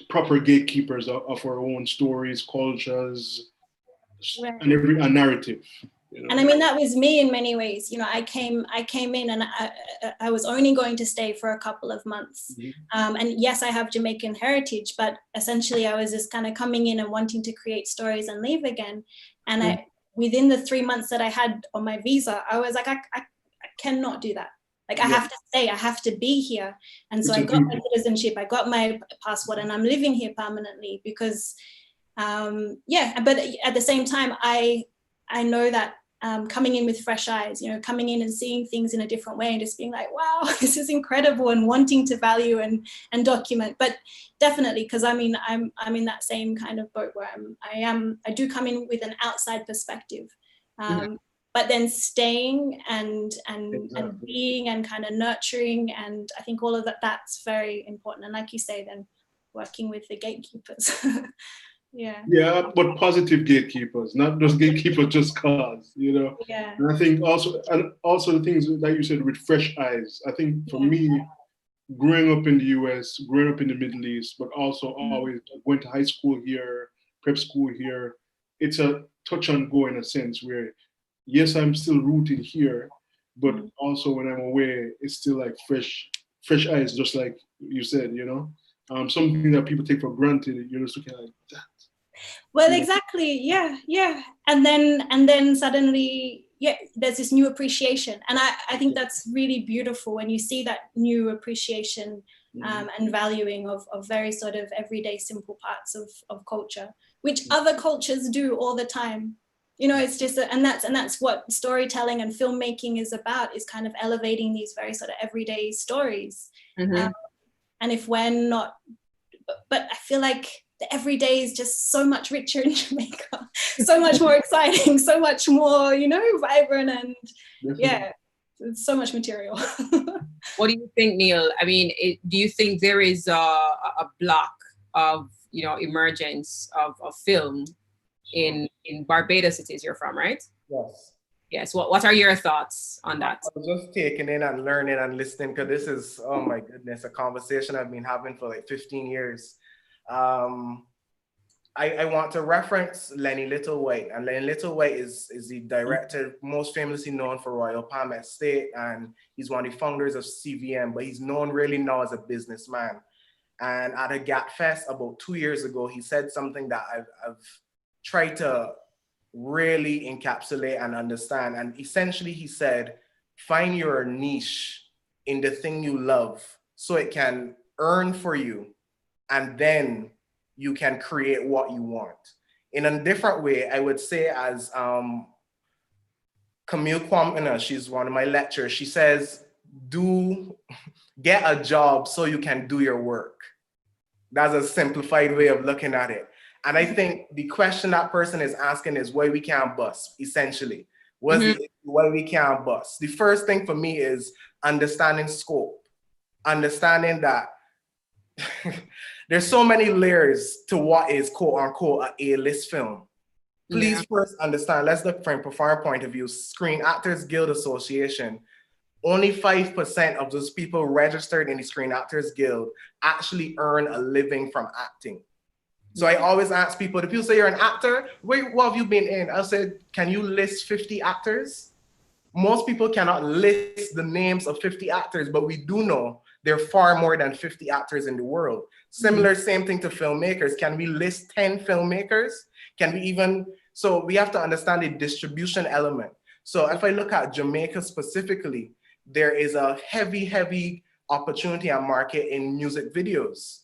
proper gatekeepers of our own stories, cultures, Right. and every a narrative. You know? And I mean, that was me in many ways. You know, I came in, and I was only going to stay for a couple of months. And yes, I have Jamaican heritage, but essentially I was just kind of coming in and wanting to create stories and leave again. And I, within the 3 months that I had on my visa, I was like, I cannot do that. Like, I have to stay, I have to be here. And so I got my citizenship, I got my passport, and I'm living here permanently because, but at the same time, I know that coming in with fresh eyes, you know, coming in and seeing things in a different way and just being like, wow, this is incredible, and wanting to value and document. But definitely, because I mean, I'm in that same kind of boat where I do come in with an outside perspective. But then staying and being and kind of nurturing, and I think all of that's very important. And like you say, then working with the gatekeepers. Yeah, but positive gatekeepers, not just gatekeepers just cause, you know. Yeah. And I think also the things that you said with fresh eyes. I think for me, growing up in the US, growing up in the Middle East, but also always going to high school here, prep school here, it's a touch and go in a sense where, yes, I'm still rooted here, but also when I'm away, it's still like fresh eyes, just like you said, you know. Something that people take for granted, you're just looking like that. Well, exactly, yeah. And then suddenly, there's this new appreciation. And I think that's really beautiful when you see that new appreciation and valuing of very sort of everyday simple parts of culture, which other cultures do all the time. You know, it's just, and that's what storytelling and filmmaking is about, is kind of elevating these very sort of everyday stories. And if we're not, but I feel like the everyday is just so much richer in Jamaica, so much more exciting, so much more, you know, vibrant, and it's so much material. What do you think, Neil? I mean, do you think there is a block of, you know, emergence of film in Barbados? It is you're from, right? Yes. What are your thoughts on that? I was just taking in and learning and listening, because this is, oh my goodness, a conversation I've been having for like 15 years. I want to reference Lenny Littlewhite, and Lenny Littlewhite is the director most famously known for Royal Palm Estate, and he's one of the founders of CVM, but he's known really now as a businessman. And at a Gap Fest about 2 years ago, he said something that I've tried to really encapsulate and understand. And essentially he said, find your niche in the thing you love so it can earn for you, and then you can create what you want. In a different way, I would say, as Camille Kwamina, she's one of my lecturers, she says, get a job so you can do your work. That's a simplified way of looking at it. And I think the question that person is asking is why we can't bust, essentially. Why we can't bust? The first thing for me is understanding scope, understanding that there's so many layers to what is quote unquote a A-list film. Please first understand, let's look from a performer point of view, Screen Actors Guild Association, only 5% of those people registered in the Screen Actors Guild actually earn a living from acting. So I always ask people, if people say you're an actor, what have you been in? I said, can you list 50 actors? Most people cannot list the names of 50 actors, but we do know there are far more than 50 actors in the world. Similar, same thing to filmmakers. Can we list 10 filmmakers? Can we even, so we have to understand the distribution element. So if I look at Jamaica specifically, there is a heavy opportunity and market in music videos.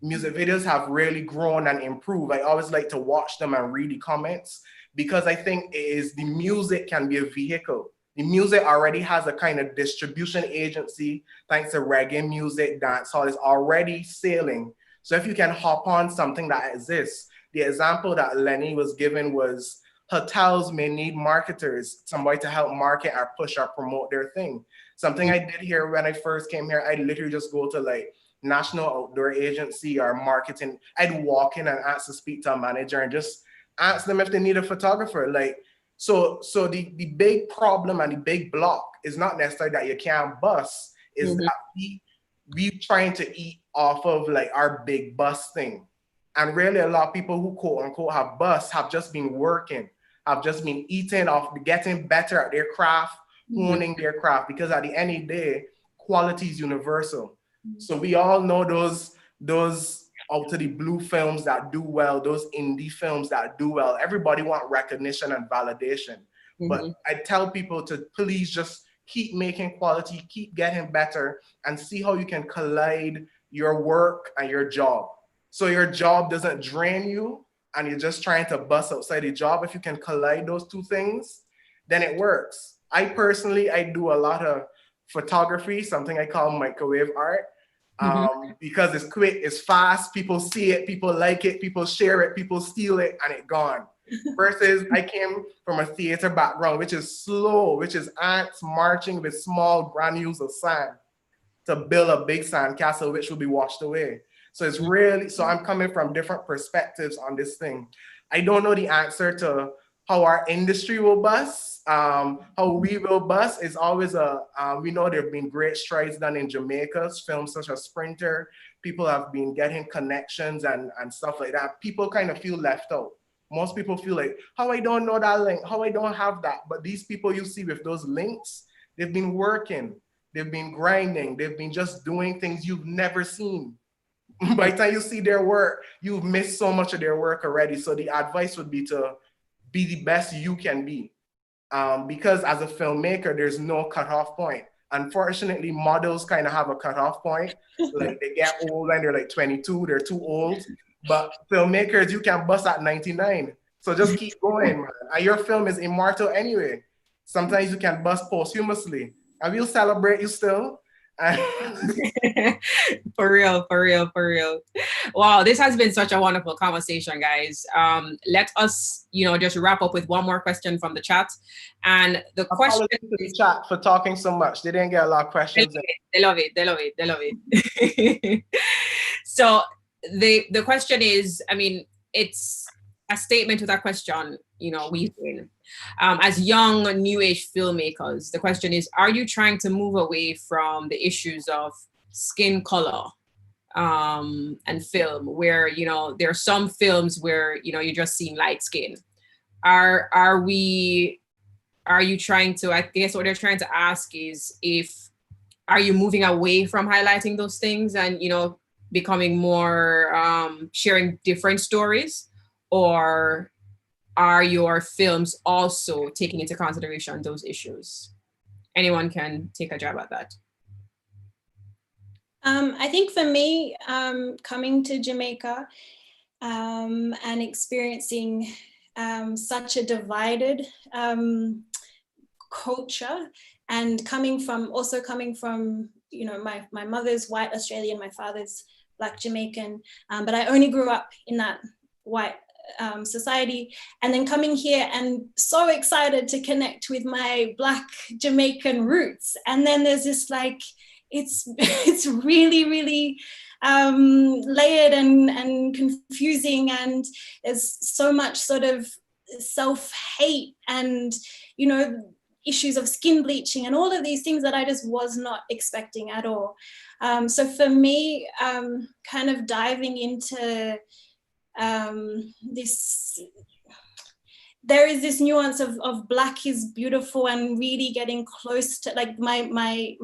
Music videos have really grown and improved. I always like to watch them and read the comments, because I think the music can be a vehicle. The music already has a kind of distribution agency, thanks to reggae music, dancehall is already sailing. So if you can hop on something that exists, the example that Lenny was given was hotels may need marketers, somebody to help market or push or promote their thing. Something I did here when I first came here, I'd literally just go to like National Outdoor Agency or marketing. I'd walk in and ask to speak to a manager and just ask them if they need a photographer. Like, so the big problem and the big block is not necessarily that you can't bus, is that we trying to eat off of like our big bus thing. And really a lot of people who quote unquote have bus have just been working, have just been eating off, getting better at their craft, honing their craft, because at the end of the day, quality is universal. So we all know those out of the blue films that do well, those indie films that do well. Everybody want recognition and validation. But I tell people to please just keep making quality, keep getting better, and see how you can collide your work and your job. So your job doesn't drain you and you're just trying to bust outside the job. If you can collide those two things, then it works. I personally do a lot of photography, something I call microwave art, because it's quick, it's fast, people see it, people like it, people share it, people steal it, and it's gone. Versus I came from a theater background, which is slow, which is ants marching with small granules of sand to build a big sand castle, which will be washed away. So it's really, so I'm coming from different perspectives on this thing. I don't know the answer to how our industry will bust, how we will bust. Is always we know there have been great strides done in Jamaica's films such as Sprinter. People have been getting connections and stuff like that. People kind of feel left out. Most people feel like, how I don't know that link, how I don't have that. But these people you see with those links, they've been working, they've been grinding, they've been just doing things you've never seen. By the time you see their work, you've missed so much of their work already. So the advice would be to be the best you can be. Because as a filmmaker, there's no cutoff point. Unfortunately, models kind of have a cutoff point. Like they get old and they're like 22, they're too old. But filmmakers, you can bust at 99. So just keep going, man. And your film is immortal anyway. Sometimes you can bust posthumously. And we'll celebrate you still. For real, for real, for real. Wow, this has been such a wonderful conversation, guys. Let us, just wrap up with one more question from the chat. And the question to the chat for talking so much. They didn't get a lot of questions. They love it. They love it. They love it. So the question is, I mean, it's a statement with a question, we win. As young new age filmmakers, the question is, are you trying to move away from the issues of skin color and film, where, there are some films where, you're just seeing light skin? Are you trying to, I guess what they're trying to ask is, are you moving away from highlighting those things and, becoming more, sharing different stories? Or are your films also taking into consideration those issues? Anyone can take a jab at that. I think for me, coming to Jamaica and experiencing such a divided culture, and coming from my mother's white Australian, my father's Black Jamaican, but I only grew up in that white society, and then coming here and so excited to connect with my Black Jamaican roots. And then there's this it's really, really layered and confusing, and there's so much sort of self-hate and, issues of skin bleaching and all of these things that I just was not expecting at all. So for me, kind of diving into there is this nuance of Black is beautiful, and really getting close to, like, my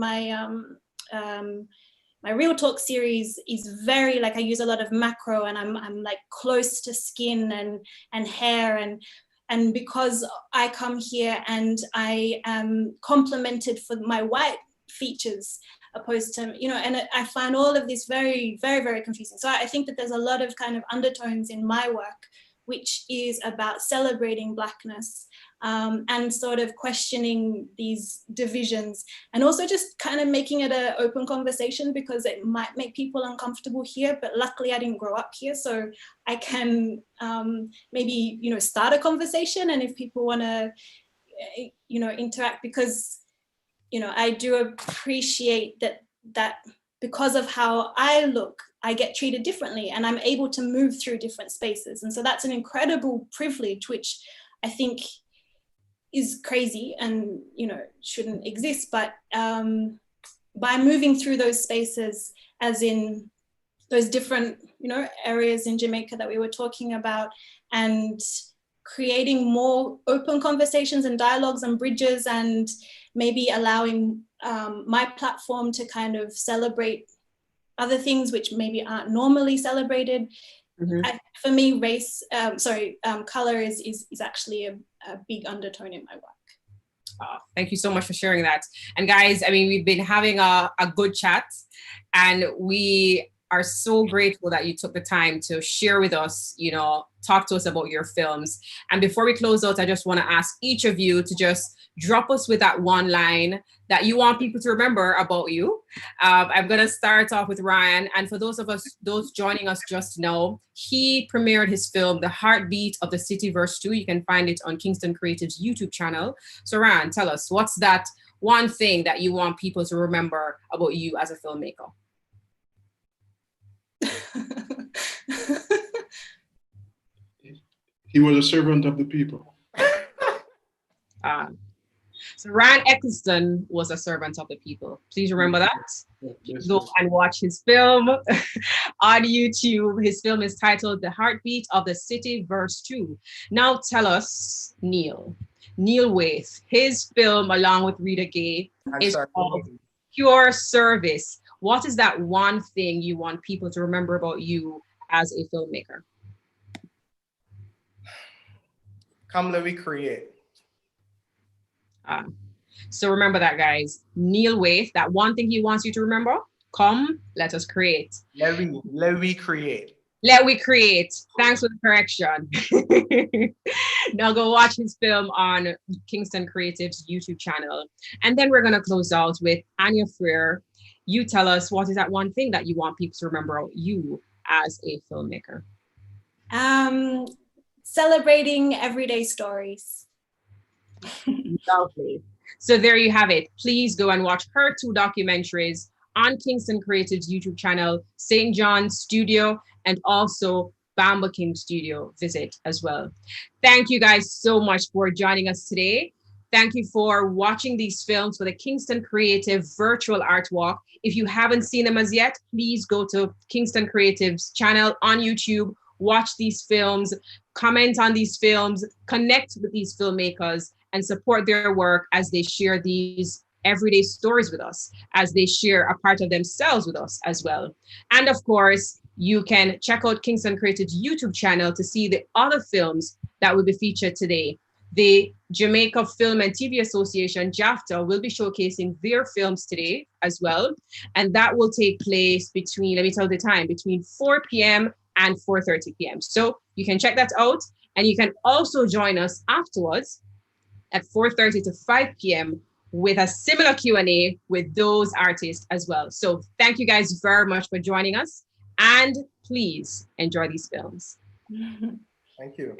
Real Talk series is very, like, I use a lot of macro, and I'm like close to skin and hair, and because I come here and I am complimented for my white features, opposed to, and I find all of this very, very, very confusing. So I think that there's a lot of kind of undertones in my work which is about celebrating Blackness and sort of questioning these divisions, and also just kind of making it an open conversation, because it might make people uncomfortable here, but luckily I didn't grow up here, so I can maybe, you know, start a conversation, and if people want to, you know, interact, because, you know, I do appreciate that because of how I look, I get treated differently, and I'm able to move through different spaces. And so that's an incredible privilege, which I think is crazy and, you know, shouldn't exist. But by moving through those spaces, as in those different, you know, areas in Jamaica that we were talking about, and creating more open conversations and dialogues and bridges, and maybe allowing my platform to kind of celebrate other things which maybe aren't normally celebrated. For me, color is actually a big undertone in my work. Thank you so much for sharing that. And guys, I mean, we've been having a good chat, and we are so grateful that you took the time to share with us, you know, talk to us about your films. And before we close out, I just want to ask each of you to just drop us with that one line that you want people to remember about you. I'm going to start off with Ryan. And for those joining us just now, he premiered his film, The Heartbeat of the City Verse 2. You can find it on Kingston Creative's YouTube channel. So Ryan, tell us, what's that one thing that you want people to remember about you as a filmmaker? He was a servant of the people. So Ryan Eccleston was a servant of the people. Please remember that. Go and watch his film on YouTube. His film is titled The Heartbeat of the City Verse 2. Now tell us, Neil Waith, his film along with Rita Gay is called Pure Service. What is that one thing you want people to remember about you as a filmmaker? Come, let me create. So remember that, guys. Neil Waith, that one thing he wants you to remember: come, let us create. Let we create. Let we create. Thanks for the correction. Now go watch his film on Kingston Creative's YouTube channel. And then we're going to close out with Anya Freer. You tell us, what is that one thing that you want people to remember about you as a filmmaker? Celebrating everyday stories. Lovely. So there you have it. Please go and watch her 2 documentaries on Kingston Creative's YouTube channel, St. John's Studio, and also Bamba King Studio. Visit as well. Thank you guys so much for joining us today. Thank you for watching these films for the Kingston Creative Virtual Art Walk. If you haven't seen them as yet, please go to Kingston Creative's channel on YouTube, watch these films, comment on these films, connect with these filmmakers, and support their work as they share these everyday stories with us, as they share a part of themselves with us as well. And of course, you can check out Kingston Creative's YouTube channel to see the other films that will be featured today. The Jamaica Film and TV Association, JAFTA, will be showcasing their films today as well. And that will take place between, let me tell the time, between 4 p.m. and 4:30 p.m. So you can check that out. And you can also join us afterwards at 4:30 to 5 p.m. with a similar Q&A with those artists as well. So thank you guys very much for joining us, and please enjoy these films. Thank you.